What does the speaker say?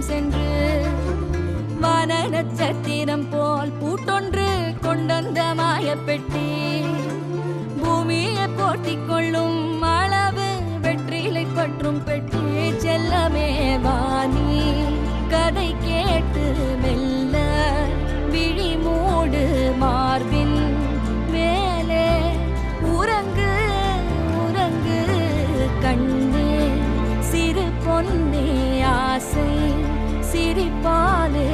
சென்று வான நட்சத்திரம் போல் பூட்டொன்று கொண்டந்த மாயப்பெட்டி பூமியை போட்டிக் கொள்ளும் அளவு வெற்றிலை பற்றும் பெட்டி செல்லமே வாணி கதை கேட்டு மெல்ல விழி மூடு மார்பின் மேலே உறங்கு உறங்கு கண்ணே சிறு பொன்னே ஆசை சிரிப்பாலே